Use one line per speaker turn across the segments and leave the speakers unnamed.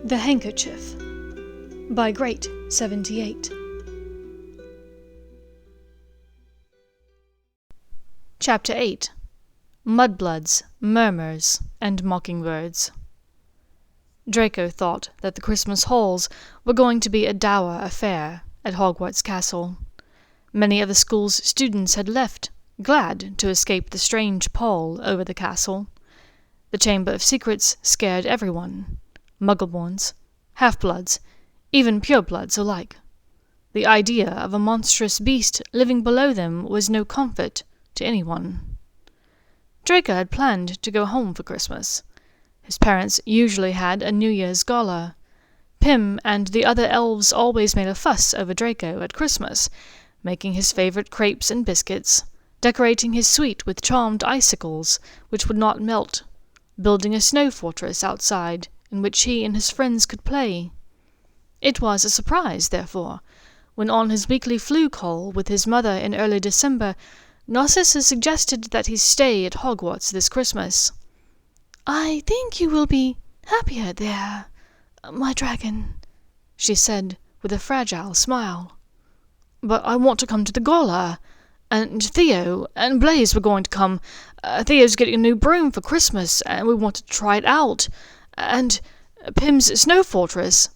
The Handkerchief by Great 78. Chapter 8. Mudbloods, Murmurs, and Mockingbirds. Draco thought that the Christmas halls were going to be a dour affair at Hogwarts Castle. Many of the school's students had left, glad to escape the strange pall over the castle. The Chamber of Secrets scared everyone. Muggleborns, half-bloods, even purebloods alike. The idea of a monstrous beast living below them was no comfort to anyone. Draco had planned to go home for Christmas. His parents usually had a New Year's gala. Pym and the other elves always made a fuss over Draco at Christmas, making his favourite crepes and biscuits, decorating his suite with charmed icicles which would not melt, building a snow fortress outside in which he and his friends could play. It was a surprise, therefore, when on his weekly flu call with his mother in early December, Narcissa suggested that he stay at Hogwarts this Christmas. "I think you will be happier there, my dragon," she said with a fragile smile. "But I want to come to the gala, and Theo and Blaise were going to come. Theo's getting a new broom for Christmas, and we wanted to try it out. And Pym's snow fortress."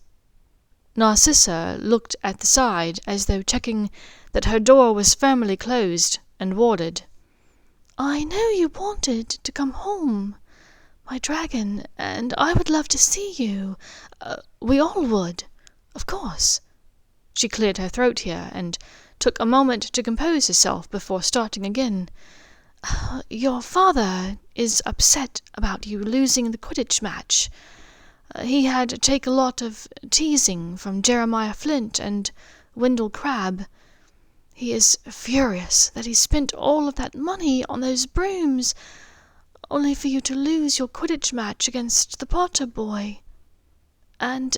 Narcissa looked at the side as though checking that her door was firmly closed and warded. "I know you wanted to come home, my dragon, and I would love to see you. We all would, of course." She cleared her throat here and took a moment to compose herself before starting again. "Your father is upset about you losing the Quidditch match. He had to take a lot of teasing from Jeremiah Flint and Wendell Crabbe. He is furious that he spent all of that money on those brooms, only for you to lose your Quidditch match against the Potter boy. And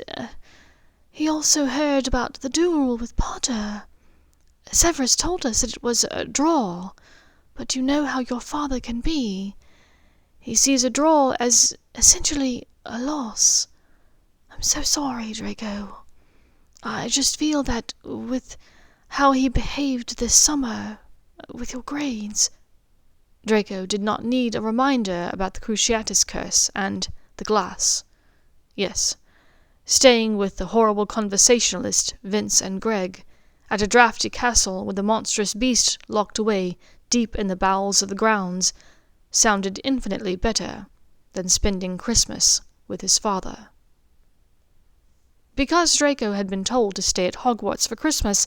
he also heard about the duel with Potter. Severus told us that it was a draw, but you know how your father can be. He sees a draw as essentially a loss. I'm so sorry, Draco. I just feel that with how he behaved this summer, with your grades." Draco did not need a reminder about the Cruciatus curse and the glass. Yes, staying with the horrible conversationalist Vince and Greg at a draughty castle with a monstrous beast locked away deep in the bowels of the grounds sounded infinitely better than spending Christmas with his father. Because Draco had been told to stay at Hogwarts for Christmas,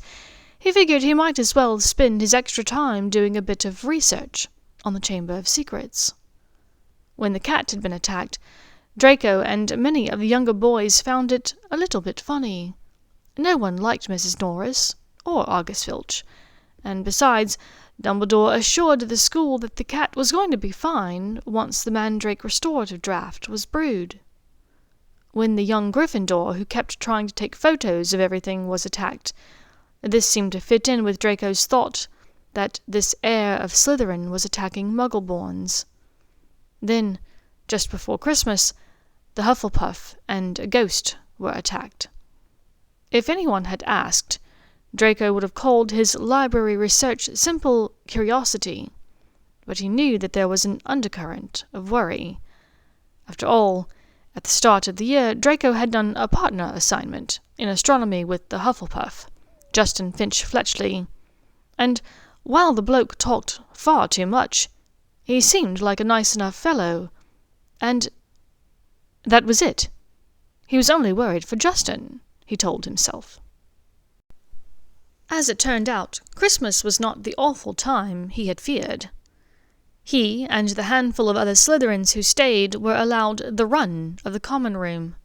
he figured he might as well spend his extra time doing a bit of research on the Chamber of Secrets. When the cat had been attacked, Draco and many of the younger boys found it a little bit funny. No one liked Mrs. Norris or Argus Filch, and besides, Dumbledore assured the school that the cat was going to be fine once the Mandrake restorative draft was brewed. When the young Gryffindor who kept trying to take photos of everything was attacked, this seemed to fit in with Draco's thought that this heir of Slytherin was attacking Muggleborns. Then, just before Christmas, the Hufflepuff and a ghost were attacked. If anyone had asked, Draco would have called his library research simple curiosity, but he knew that there was an undercurrent of worry. After all, at the start of the year, Draco had done a partner assignment in astronomy with the Hufflepuff, Justin Finch Fletchley, and while the bloke talked far too much, he seemed like a nice enough fellow, and that was it. He was only worried for Justin, he told himself. As it turned out, Christmas was not the awful time he had feared. He and the handful of other Slytherins who stayed were allowed the run of the common room.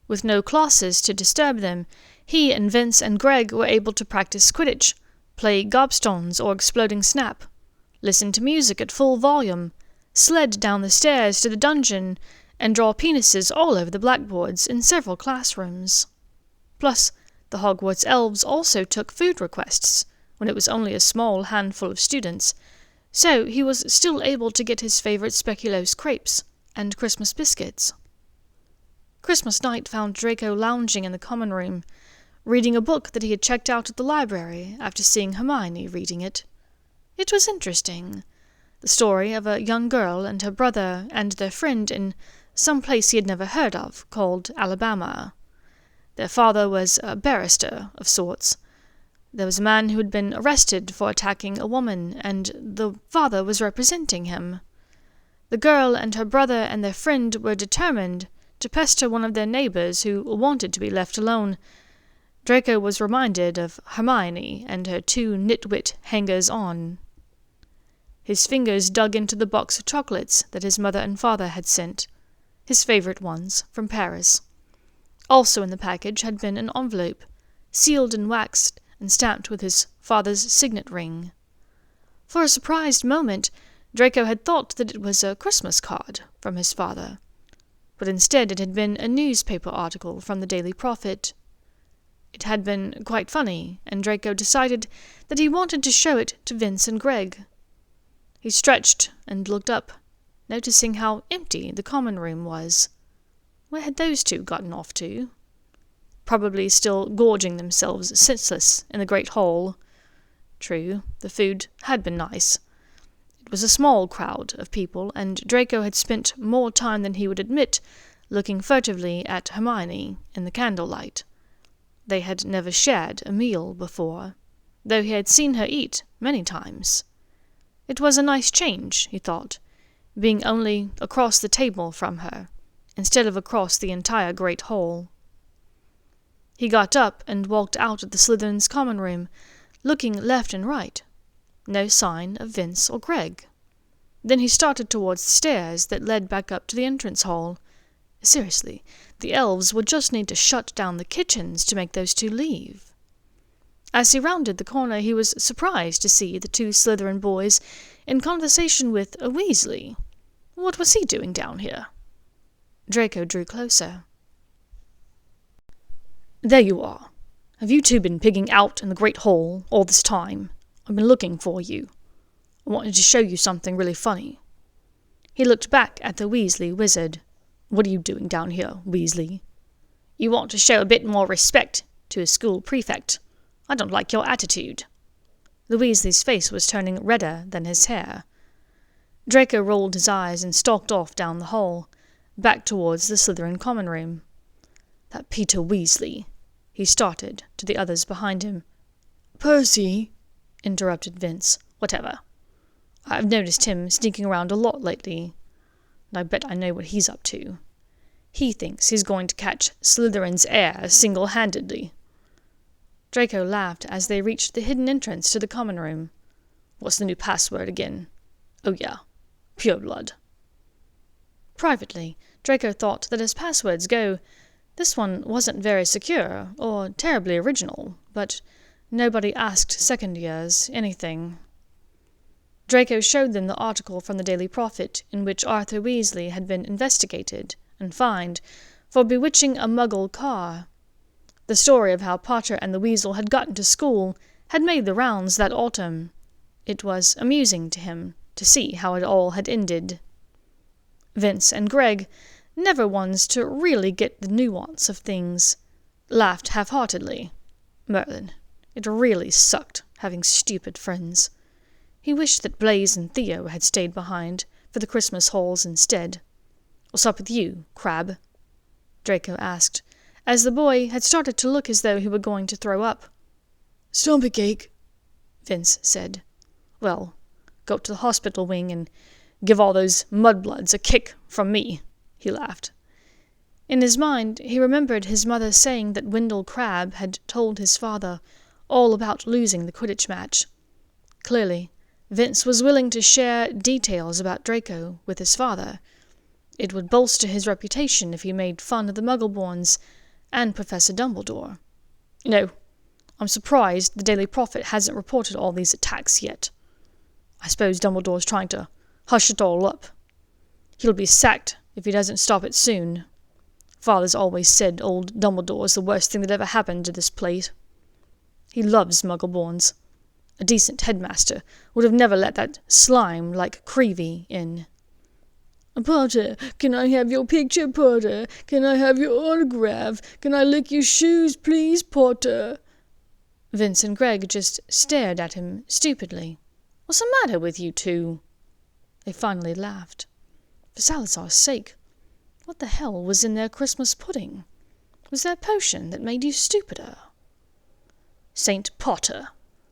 With no classes to disturb them, he and Vince and Greg were able to practice Quidditch, play gobstones or exploding snap, listen to music at full volume, sled down the stairs to the dungeon, and draw penises all over the blackboards in several classrooms. Plus, the Hogwarts elves also took food requests, when it was only a small handful of students, so he was still able to get his favourite speculoos crepes and Christmas biscuits. Christmas night found Draco lounging in the common room, reading a book that he had checked out at the library after seeing Hermione reading it. It was interesting. The story of a young girl and her brother and their friend in some place he had never heard of, called Alabama. Their father was a barrister of sorts. There was a man who had been arrested for attacking a woman, and the father was representing him. The girl and her brother and their friend were determined to pester one of their neighbors who wanted to be left alone. Draco was reminded of Hermione and her two nitwit hangers-on. His fingers dug into the box of chocolates that his mother and father had sent, his favorite ones from Paris. Also in the package had been an envelope, sealed and waxed and stamped with his father's signet ring. For a surprised moment, Draco had thought that it was a Christmas card from his father, but instead it had been a newspaper article from the Daily Prophet. It had been quite funny, and Draco decided that he wanted to show it to Vince and Greg. He stretched and looked up, noticing how empty the common room was. Where had those two gotten off to? Probably still gorging themselves senseless in the great hall. True, the food had been nice. It was a small crowd of people, and Draco had spent more time than he would admit looking furtively at Hermione in the candlelight. They had never shared a meal before, though he had seen her eat many times. It was a nice change, he thought, being only across the table from her, instead of across the entire great hall. He got up and walked out of the Slytherins' common room, looking left and right. No sign of Vince or Greg. Then he started towards the stairs that led back up to the entrance hall. Seriously, the elves would just need to shut down the kitchens to make those two leave. As he rounded the corner, he was surprised to see the two Slytherin boys in conversation with a Weasley. What was he doing down here? Draco drew closer. "There you are. Have you two been pigging out in the Great Hall all this time? I've been looking for you. I wanted to show you something really funny." He looked back at the Weasley wizard. "What are you doing down here, Weasley?" "You want to show a bit more respect to a school prefect. I don't like your attitude." The Weasley's face was turning redder than his hair. Draco rolled his eyes and stalked off down the hall, back towards the Slytherin common room. "That Peter Weasley," he started to the others behind him. "Percy," interrupted Vince. "Whatever. I've noticed him sneaking around a lot lately, and I bet I know what he's up to. He thinks he's going to catch Slytherin's heir single-handedly." Draco laughed as they reached the hidden entrance to the common room. "What's the new password again? Oh yeah, pureblood." Privately, Draco thought that as passwords go, this one wasn't very secure or terribly original, but nobody asked second years anything. Draco showed them the article from the Daily Prophet in which Arthur Weasley had been investigated and fined for bewitching a muggle car. The story of how Potter and the Weasel had gotten to school had made the rounds that autumn. It was amusing to him to see how it all had ended. Vince and Greg, never ones to really get the nuance of things, laughed half-heartedly. Merlin, it really sucked having stupid friends. He wished that Blaise and Theo had stayed behind for the Christmas halls instead. "What's up with you, Crab?" Draco asked, as the boy had started to look as though he were going to throw up. "Stomachache," Vince said. "Well, go to the hospital wing and give all those mudbloods a kick from me," he laughed. In his mind, he remembered his mother saying that Wendell Crabbe had told his father all about losing the Quidditch match. Clearly, Vince was willing to share details about Draco with his father. It would bolster his reputation if he made fun of the Muggleborns and Professor Dumbledore. "You know, I'm surprised the Daily Prophet hasn't reported all these attacks yet. I suppose Dumbledore's trying to hush it all up. He'll be sacked if he doesn't stop it soon. Father's always said old Dumbledore's the worst thing that ever happened to this place. He loves Muggleborns. A decent headmaster would have never let that slime like Creevy in."
Potter, can I have your picture, Potter? Can I have your autograph? Can I lick your shoes, please, Potter?
Vince and Greg just stared at him stupidly. What's the matter with you two? They finally laughed. For Salazar's sake, what the hell was in their Christmas pudding? Was there a potion that made you stupider? Saint Potter,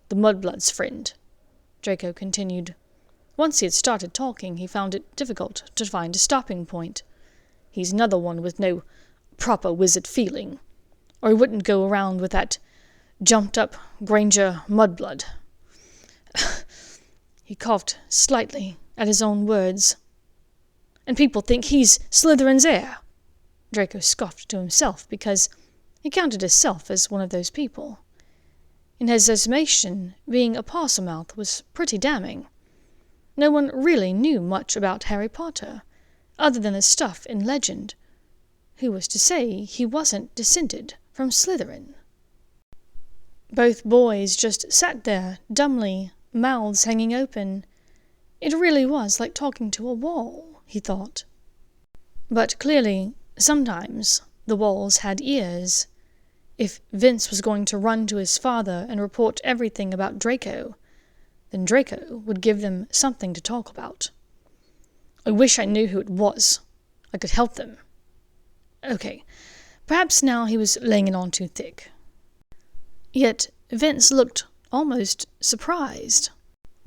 the Mudbloods' friend, Draco continued. Once he had started talking, he found it difficult to find a stopping point. He's another one with no proper wizard feeling, or he wouldn't go around with that jumped-up Granger Mudblood. He coughed slightly at his own words. And people think he's Slytherin's heir. Draco scoffed to himself because he counted himself as one of those people. In his estimation, being a Parselmouth was pretty damning. No one really knew much about Harry Potter, other than the stuff in legend. Who was to say he wasn't descended from Slytherin? Both boys just sat there, dumbly, mouths hanging open. It really was like talking to a wall, he thought. But clearly, sometimes the walls had ears. If Vince was going to run to his father and report everything about Draco, then Draco would give them something to talk about. I wish I knew who it was. I could help them. Okay, perhaps now he was laying it on too thick. Yet Vince looked almost surprised.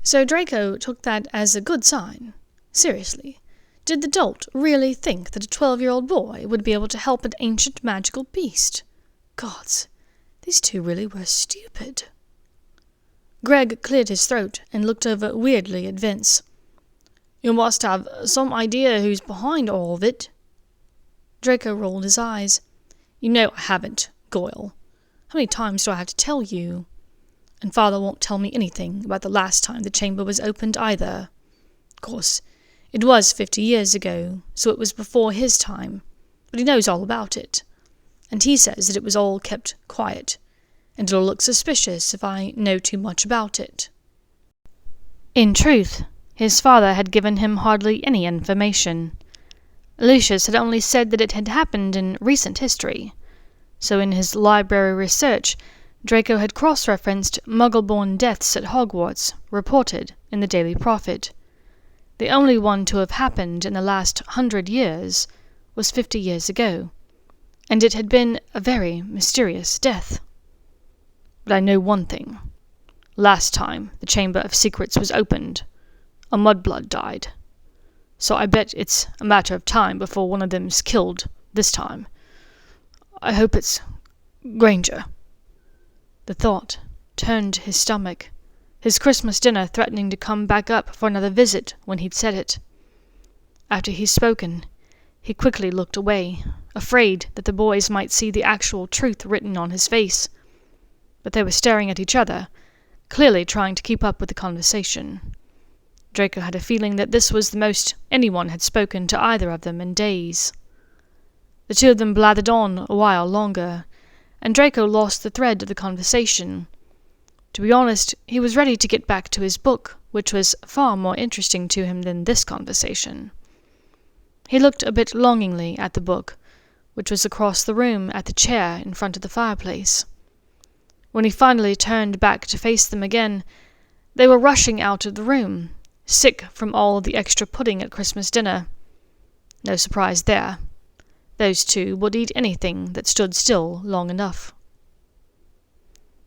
So Draco took that as a good sign. Seriously, did the dolt really think that a 12-year-old boy would be able to help an ancient magical beast? Gods, these two really were stupid. Greg cleared his throat and looked over weirdly at Vince. You must have some idea who's behind all of it. Draco rolled his eyes. You know I haven't, Goyle. How many times do I have to tell you? And Father won't tell me anything about the last time the chamber was opened either. Of course, it was 50 years ago, so it was before his time, but he knows all about it. And he says that it was all kept quiet, and it'll look suspicious if I know too much about it. In truth, his father had given him hardly any information. Lucius had only said that it had happened in recent history, so in his library research, Draco had cross-referenced Muggle-born deaths at Hogwarts, reported in the Daily Prophet. The only one to have happened in the last 100 years was 50 years ago, and it had been a very mysterious death. But I know one thing. Last time the Chamber of Secrets was opened, a Mudblood died. So I bet it's a matter of time before one of them's killed this time. I hope it's Granger. The thought turned his stomach, his Christmas dinner threatening to come back up for another visit when he'd said it. After he'd spoken, he quickly looked away, afraid that the boys might see the actual truth written on his face. But they were staring at each other, clearly trying to keep up with the conversation. Draco had a feeling that this was the most anyone had spoken to either of them in days. The two of them blathered on a while longer, and Draco lost the thread of the conversation. To be honest, he was ready to get back to his book, which was far more interesting to him than this conversation. He looked a bit longingly at the book, which was across the room at the chair in front of the fireplace. When he finally turned back to face them again, they were rushing out of the room, sick from all the extra pudding at Christmas dinner. No surprise there. Those two would eat anything that stood still long enough.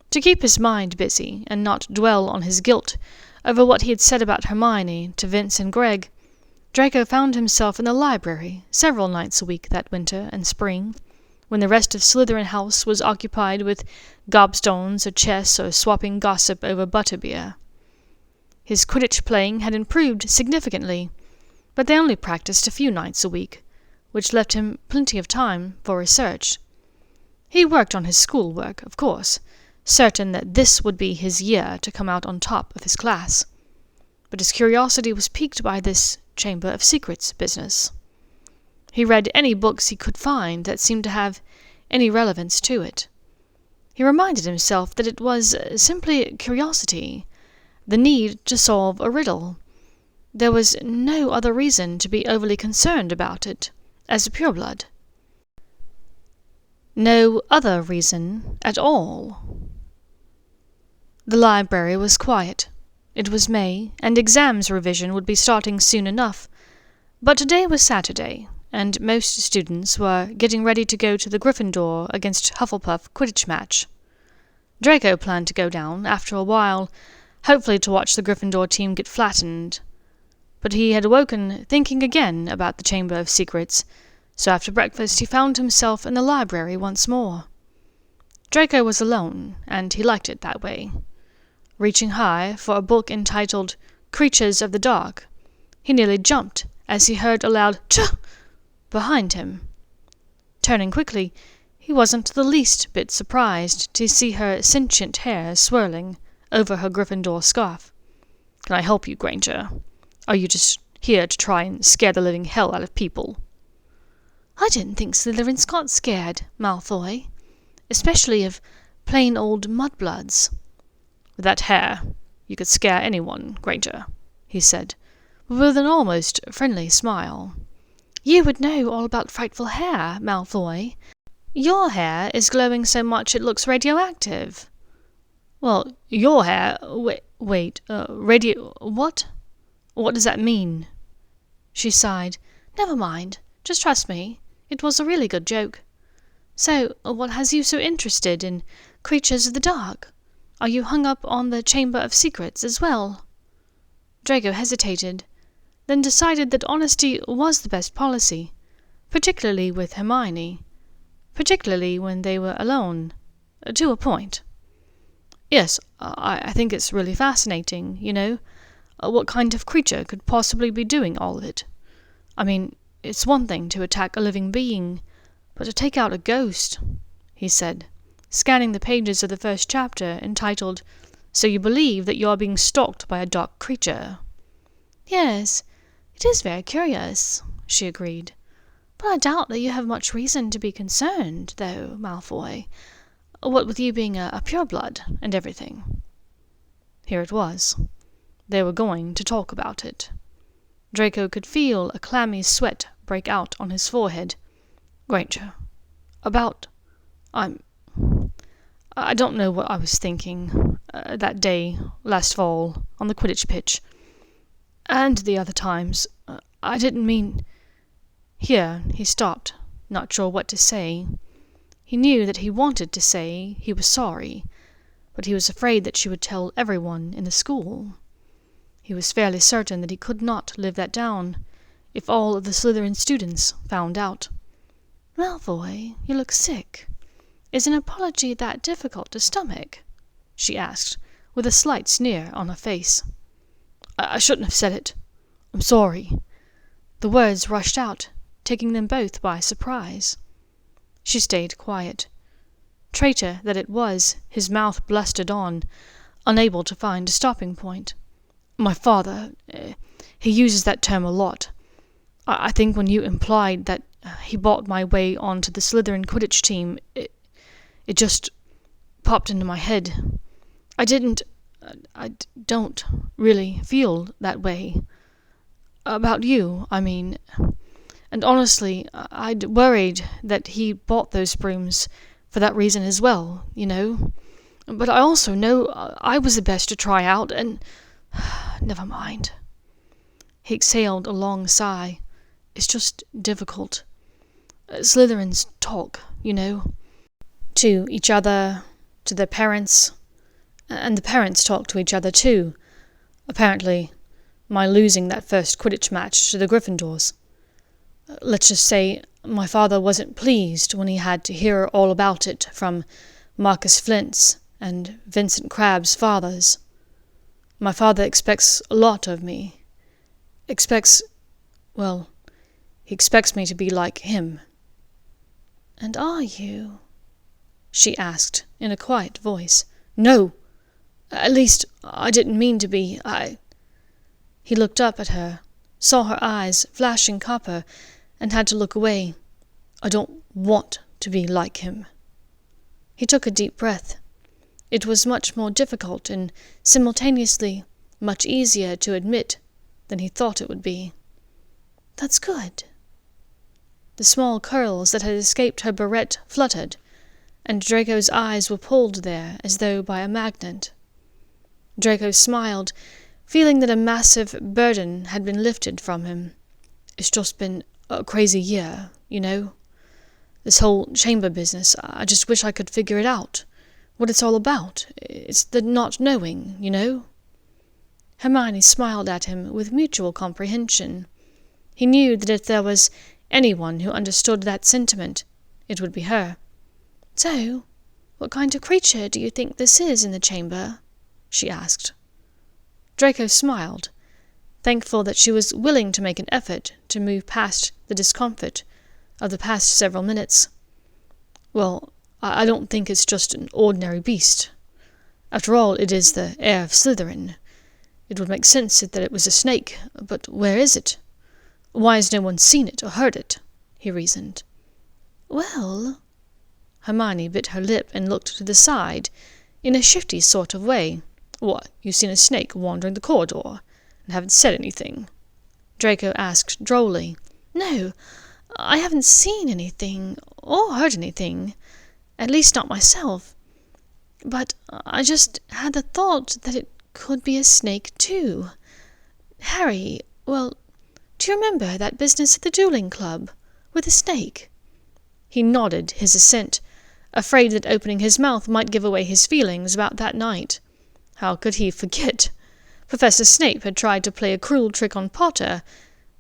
To keep his mind busy and not dwell on his guilt over what he had said about Hermione to Vince and Greg, Draco found himself in the library several nights a week that winter and spring, when the rest of Slytherin House was occupied with gobstones or chess or swapping gossip over butterbeer. His Quidditch playing had improved significantly, but they only practiced a few nights a week, which left him plenty of time for research. He worked on his schoolwork, of course, certain that this would be his year to come out on top of his class. But his curiosity was piqued by this Chamber of Secrets business. He read any books he could find that seemed to have any relevance to it. He reminded himself that it was simply curiosity, the need to solve a riddle. There was no other reason to be overly concerned about it, as a pureblood. No other reason at all. The library was quiet. It was May, and exams revision would be starting soon enough. But today was Saturday, and most students were getting ready to go to the Gryffindor against Hufflepuff Quidditch match. Draco planned to go down after a while, hopefully to watch the Gryffindor team get flattened. But he had awoken thinking again about the Chamber of Secrets, so after breakfast he found himself in the library once more. Draco was alone, and he liked it that way. Reaching high for a book entitled Creatures of the Dark, he nearly jumped as he heard a loud "Tch!" behind him. Turning quickly, he wasn't the least bit surprised to see her sentient hair swirling over her Gryffindor scarf. "Can I help you, Granger? Are you just here to try and scare the living hell out of people?"
"I didn't think Slytherins got scared, Malfoy. Especially of plain old mudbloods."
"With that hair, you could scare anyone, Granger," he said, with an almost friendly smile.
"You would know all about frightful hair, Malfoy. Your hair is glowing so much it looks radioactive."
"Well, your hair... radio... what? What does that mean?"
She sighed. "Never mind. Just trust me. It was a really good joke. So, what has you so interested in Creatures of the Dark? Are you hung up on the Chamber of Secrets as well?" Draco hesitated, then decided that honesty was the best policy, particularly with Hermione, particularly when they were alone, to a point.
"Yes, I think it's really fascinating, you know. What kind of creature could possibly be doing all of it? I mean, it's one thing to attack a living being, but to take out a ghost," he said, scanning the pages of the first chapter entitled, "So You Believe That You Are Being Stalked by a Dark Creature."
"Yes, it is very curious," she agreed. "But I doubt that you have much reason to be concerned, though, Malfoy. What with you being a pureblood and everything."
Here it was. They were going to talk about it. Draco could feel a clammy sweat break out on his forehead. "Granger, about... I don't know what I was thinking, that day, last fall, on the Quidditch pitch. And the other times. I didn't mean..." Here he stopped, not sure what to say. He knew that he wanted to say he was sorry, but he was afraid that she would tell everyone in the school. He was fairly certain that he could not live that down, if all of the Slytherin students found out.
"Malfoy, you look sick. Is an apology that difficult to stomach?" she asked, with a slight sneer on her face.
I shouldn't have said it. I'm sorry." The words rushed out, taking them both by surprise. She stayed quiet. Traitor that it was, his mouth blustered on, unable to find a stopping point. "My father, he uses that term a lot. I think when you implied that he bought my way onto the Slytherin Quidditch team, it just popped into my head. I don't really feel that way. About you, I mean. And honestly, I'd worried that he bought those brooms for that reason as well, you know. But I also know I was the best to try out, and... never mind." He exhaled a long sigh. "It's just difficult. Slytherins talk, you know. To each other, to their parents, and the parents talk to each other too. Apparently, my losing that first Quidditch match to the Gryffindors. Let's just say my father wasn't pleased when he had to hear all about it from Marcus Flint's and Vincent Crabbe's fathers. My father expects a lot of me. He expects me to be like him."
"And are you?"
she asked in a quiet voice. "No! At least, I didn't mean to be. He looked up at her, saw her eyes flashing copper, and had to look away. "I don't want to be like him." He took a deep breath. It was much more difficult and simultaneously much easier to admit
than he thought it would be. "That's good." The small curls that had escaped her barrette fluttered, and Draco's eyes were pulled there as though by a magnet. Draco smiled, feeling that a massive burden had been lifted from him. "It's just been a crazy year, you know? This whole chamber business, I just wish I could figure it out. What it's all about. It's the not knowing, you know?" Hermione smiled at him with mutual comprehension. He knew that if there was anyone who understood that sentiment, it would be her. "So, what kind of creature do you think this is in the chamber?" she asked. Draco smiled, thankful that she was willing to make an effort to move past the discomfort of the past several minutes. "Well, I don't think it's just an ordinary beast. After all, it is the heir of Slytherin. It would make sense that it was a snake, but where is it? Why has no one seen it or heard it?" he reasoned. "Well—" Hermione bit her lip and looked to the side, in a shifty sort of way. "What, you've seen a snake wandering the corridor, and haven't said anything?" Draco asked drolly. "No, I haven't seen anything, or heard anything, at least not myself. But I just had the thought that it could be a snake too. Harry, well, do you remember that business at the dueling club, with the snake?" He nodded his assent, afraid that opening his mouth might give away his feelings about that night. How could he forget? Professor Snape had tried to play a cruel trick on Potter,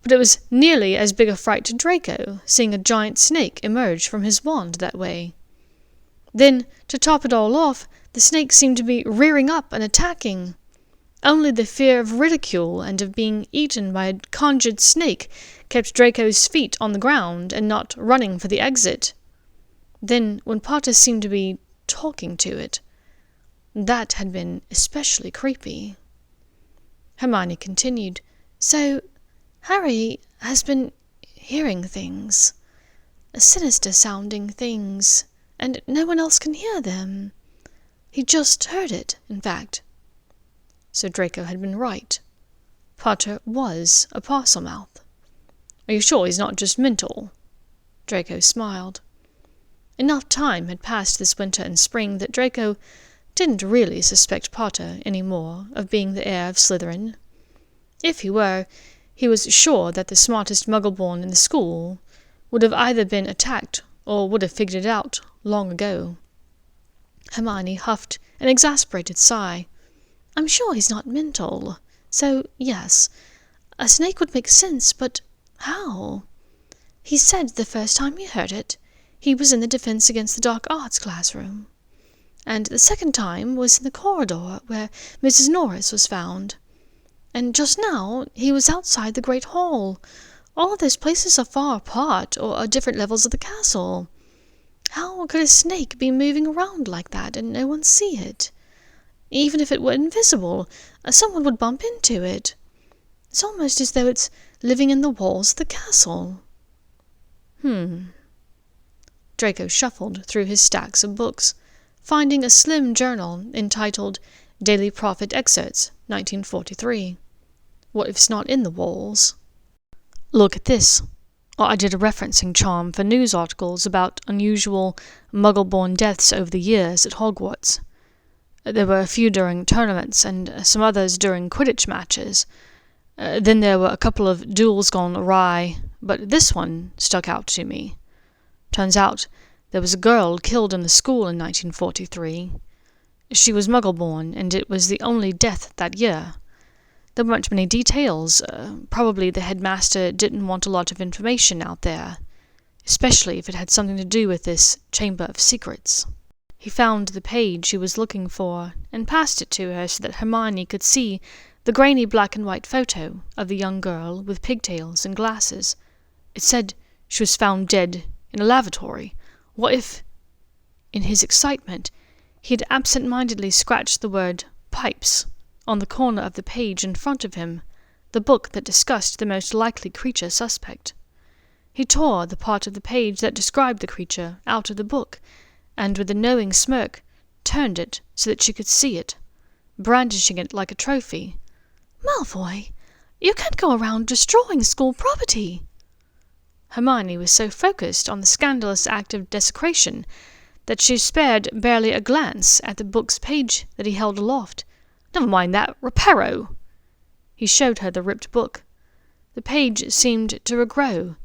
but it was nearly as big a fright to Draco, seeing a giant snake emerge from his wand that way. Then, to top it all off, the snake seemed to be rearing up and attacking. Only the fear of ridicule and of being eaten by a conjured snake kept Draco's feet on the ground and not running for the exit. Then, when Potter seemed to be talking to it, that had been especially creepy. Hermione continued, "So, Harry has been hearing things, sinister-sounding things, and no one else can hear them. He just heard it, in fact." So Draco had been right. Potter was a Parselmouth. "Are you sure he's not just mental?" Draco smiled. Enough time had passed this winter and spring that Draco didn't really suspect Potter any more of being the heir of Slytherin. If he were, he was sure that the smartest muggle-born in the school would have either been attacked or would have figured it out long ago. Hermione huffed an exasperated sigh. "I'm sure he's not mental. So, yes, a snake would make sense, but how? He said the first time he heard it, he was in the Defense Against the Dark Arts classroom. And the second time was in the corridor where Mrs. Norris was found. And just now he was outside the Great Hall. All of those places are far apart, or at different levels of the castle. How could a snake be moving around like that and no one see it? Even if it were invisible, someone would bump into it. It's almost as though it's living in the walls of the castle." Draco shuffled through his stacks of books, finding a slim journal entitled Daily Prophet Excerpts, 1943. What if it's not in the walls? "Look at this. I did a referencing charm for news articles about unusual muggle-born deaths over the years at Hogwarts. There were a few during tournaments and some others during Quidditch matches. Then there were a couple of duels gone awry, but this one stuck out to me. Turns out there was a girl killed in the school in 1943. She was muggle-born, and it was the only death that year. There weren't many details. Probably the headmaster didn't want a lot of information out there, especially if it had something to do with this Chamber of Secrets." He found the page he was looking for and passed it to her so that Hermione could see the grainy black and white photo of the young girl with pigtails and glasses. It said she was found dead in a lavatory. What if... In his excitement, he had absent-mindedly scratched the word "pipes" on the corner of the page in front of him, the book that discussed the most likely creature suspect. He tore the part of the page that described the creature out of the book, and with a knowing smirk, turned it so that she could see it, brandishing it like a trophy. "Malfoy, You can't go around destroying school property." Hermione was so focused on the scandalous act of desecration that she spared barely a glance at the book's page that he held aloft. "Never mind that. Reparo!" He showed her the ripped book. The page seemed to regrow,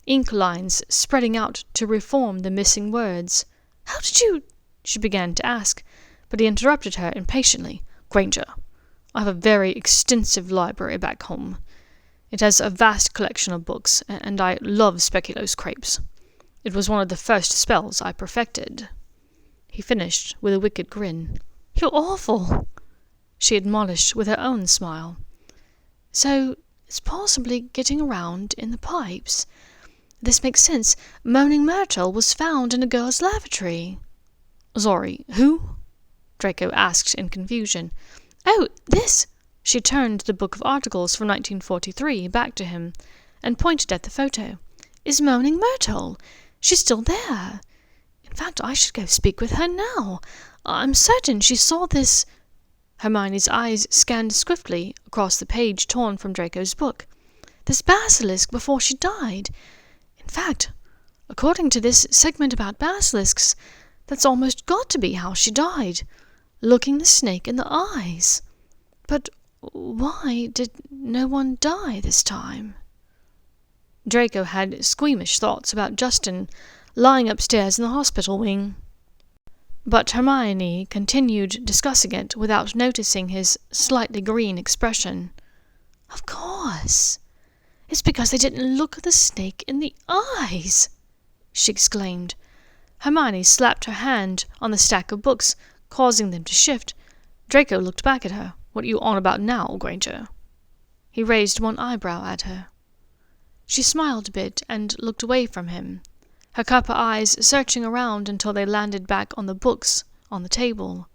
ink lines spreading out to reform the missing words. "How did you—" she began to ask, but he interrupted her impatiently. "Granger, I have a very extensive library back home. It has a vast collection of books, and I love speculoos crepes. It was one of the first spells I perfected." He finished with a wicked grin. "You're awful," she admonished with her own smile. "So it's possibly getting around in the pipes. This makes sense. Moaning Myrtle was found in a girl's lavatory." "Sorry, who?" Draco asked in confusion. "Oh, this!" She turned the book of articles from 1943 back to him and pointed at the photo. "Is Moaning Myrtle. She's still there. In fact, I should go speak with her now. I'm certain she saw this—" Hermione's eyes scanned swiftly across the page torn from Draco's book. "This basilisk before she died. In fact, according to this segment about basilisks, that's almost got to be how she died, looking the snake in the eyes. But why did no one die this time?" Draco had squeamish thoughts about Justin lying upstairs in the hospital wing. But Hermione continued discussing it without noticing his slightly green expression. "Of course. It's because they didn't look the snake in the eyes," she exclaimed. Hermione slapped her hand on the stack of books, causing them to shift. Draco looked back at her. "What are you on about now, Granger?" He raised one eyebrow at her. She smiled a bit and looked away from him, her copper eyes searching around until they landed back on the books on the table.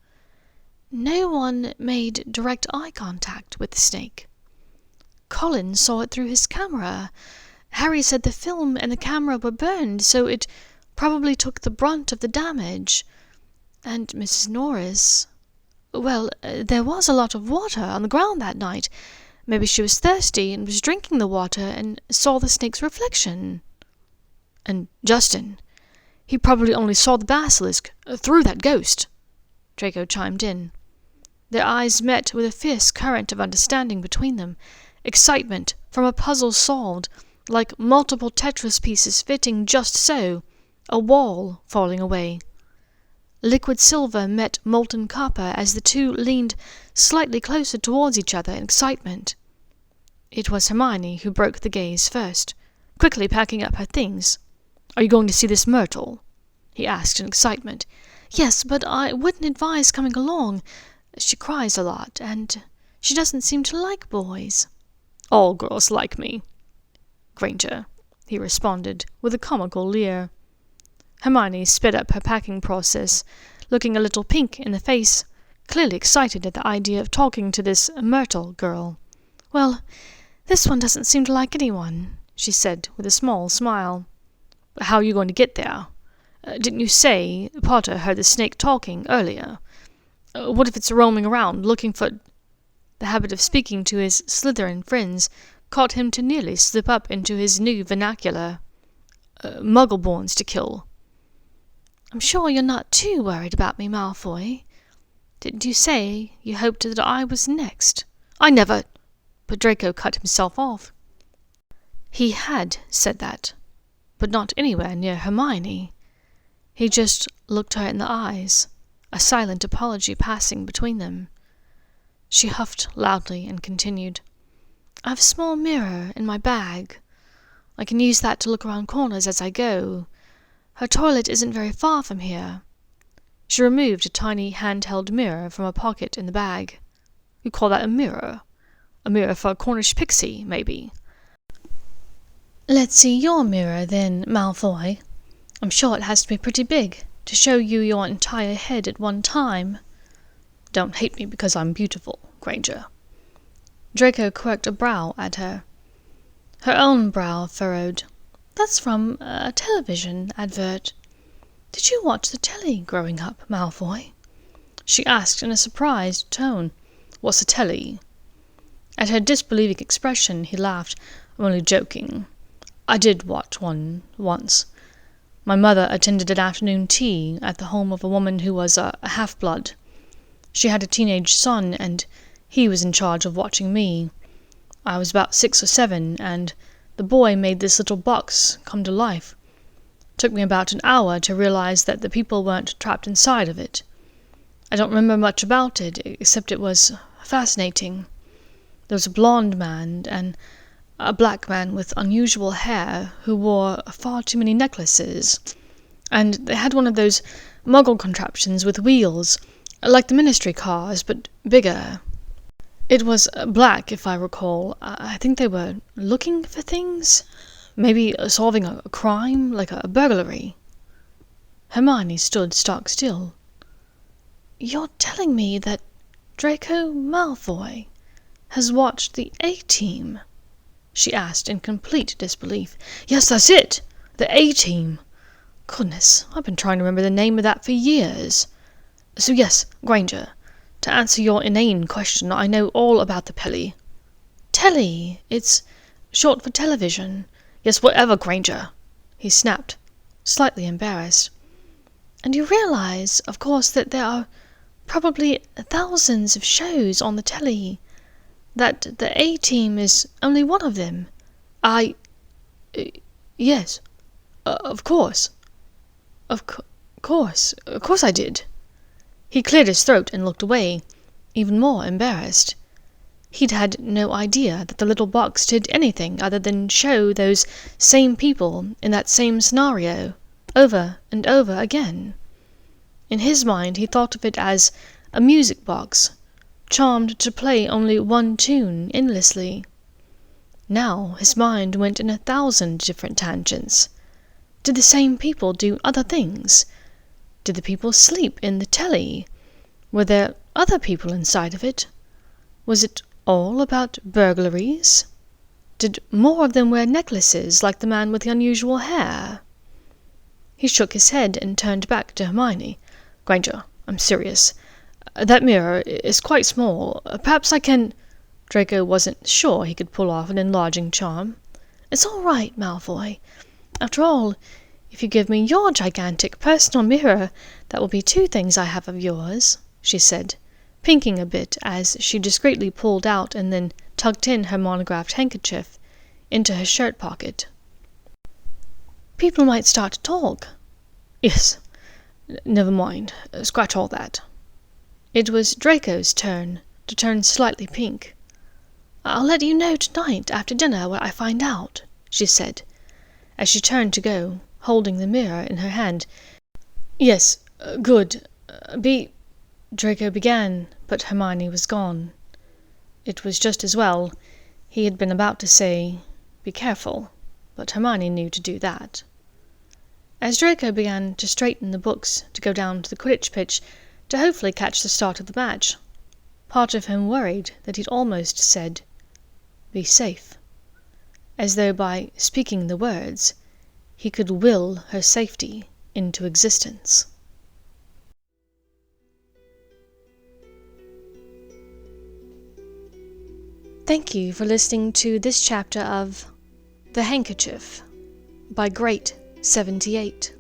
"No one made direct eye contact with the snake. Colin saw it through his camera. Harry said the film and the camera were burned, so it probably took the brunt of the damage. And Mrs. Norris... Well, there was a lot of water on the ground that night. Maybe she was thirsty and was drinking the water and saw the snake's reflection." "And Justin, he probably only saw the basilisk through that ghost," Draco chimed in. Their eyes met with a fierce current of understanding between them, excitement from a puzzle solved, like multiple Tetris pieces fitting just so, a wall falling away. Liquid silver met molten copper as the two leaned slightly closer towards each other in excitement. It was Hermione who broke the gaze first, quickly packing up her things. "Are you going to see this Myrtle?" he asked in excitement. "Yes, but I wouldn't advise coming along. She cries a lot, and she doesn't seem to like boys." "All girls like me, Granger," he responded with a comical leer. Hermione sped up her packing process, looking a little pink in the face, clearly excited at the idea of talking to this Myrtle girl. "Well, this one doesn't seem to like anyone," she said with a small smile. "But how are you going to get there? Didn't you say Potter heard the snake talking earlier? What if it's roaming around looking for—" The habit of speaking to his Slytherin friends caught him to nearly slip up into his new vernacular. "Muggle-borns to kill." "I'm sure you're not too worried about me, Malfoy. Didn't you say you hoped that I was next?" "I never—" But Draco cut himself off. He had said that, but not anywhere near Hermione. He just looked her in the eyes, a silent apology passing between them. She huffed loudly and continued. "I have a small mirror in my bag. I can use that to look around corners as I go. Her toilet isn't very far from here." She removed a tiny handheld mirror from a pocket in the bag. "You call that a mirror? A mirror for a Cornish pixie, maybe?" "Let's see your mirror, then, Malfoy. I'm sure it has to be pretty big to show you your entire head at one time." "Don't hate me because I'm beautiful, Granger." Draco quirked a brow at her. Her own brow furrowed. "That's from a television advert. Did you watch the telly growing up, Malfoy?" she asked in a surprised tone. "What's a telly?"
At her disbelieving expression, he laughed. "I'm only joking. I did watch one once. My mother attended an afternoon tea at the home of a woman who was a half-blood. She had a teenage son, and he was in charge of watching me. I was about 6 or 7, and the boy made this little box come to life. Took me about an hour to realize that the people weren't trapped inside of it. I don't remember much about it, except it was fascinating. There was a blonde man and a black man with unusual hair who wore far too many necklaces, and they had one of those muggle contraptions with wheels, like the ministry cars, but bigger. It was black, if I recall. I think they were looking for things, maybe solving a crime, like a burglary." Hermione stood stock still. "You're telling me that Draco Malfoy has watched the A-Team?" she asked in complete disbelief. "Yes, that's it! The A-Team! Goodness, I've been trying to remember the name of that for years. So yes, Granger, to answer your inane question, I know all about the Pelly." "Telly? It's short for television." "Yes, whatever, Granger," he snapped, slightly embarrassed. "And you realize, of course, that there are probably thousands of shows on the telly, that the A-Team is only one of them." Yes, of course. Of course I did." He cleared his throat and looked away, even more embarrassed. He'd had no idea that the little box did anything other than show those same people in that same scenario, over and over again. In his mind, he thought of it as a music box, charmed to play only one tune endlessly. Now his mind went in 1,000 different tangents. Did the same people do other things? Did the people sleep in the telly? Were there other people inside of it? Was it all about burglaries? Did more of them wear necklaces like the man with the unusual hair? He shook his head and turned back to Hermione. "Granger, I'm serious. That mirror is quite small. Perhaps I can—" Draco wasn't sure he could pull off an enlarging charm. "It's all right, Malfoy. After all, if you give me your gigantic personal mirror, that will be 2 things I have of yours," she said, pinking a bit as she discreetly pulled out and then tucked in her monographed handkerchief into her shirt pocket. "People might start to talk." "Yes, never mind. Scratch all that." It was Draco's turn to turn slightly pink. "I'll let you know tonight after dinner what I find out," she said, as she turned to go, holding the mirror in her hand. "Yes, good. Draco began, but Hermione was gone. It was just as well. He had been about to say, "Be careful," but Hermione knew to do that. As Draco began to straighten the books to go down to the Quidditch pitch to hopefully catch the start of the match, part of him worried that he'd almost said, "Be safe," as though by speaking the words he could will her safety into existence. Thank you for listening to this chapter of The Handkerchief by Great78.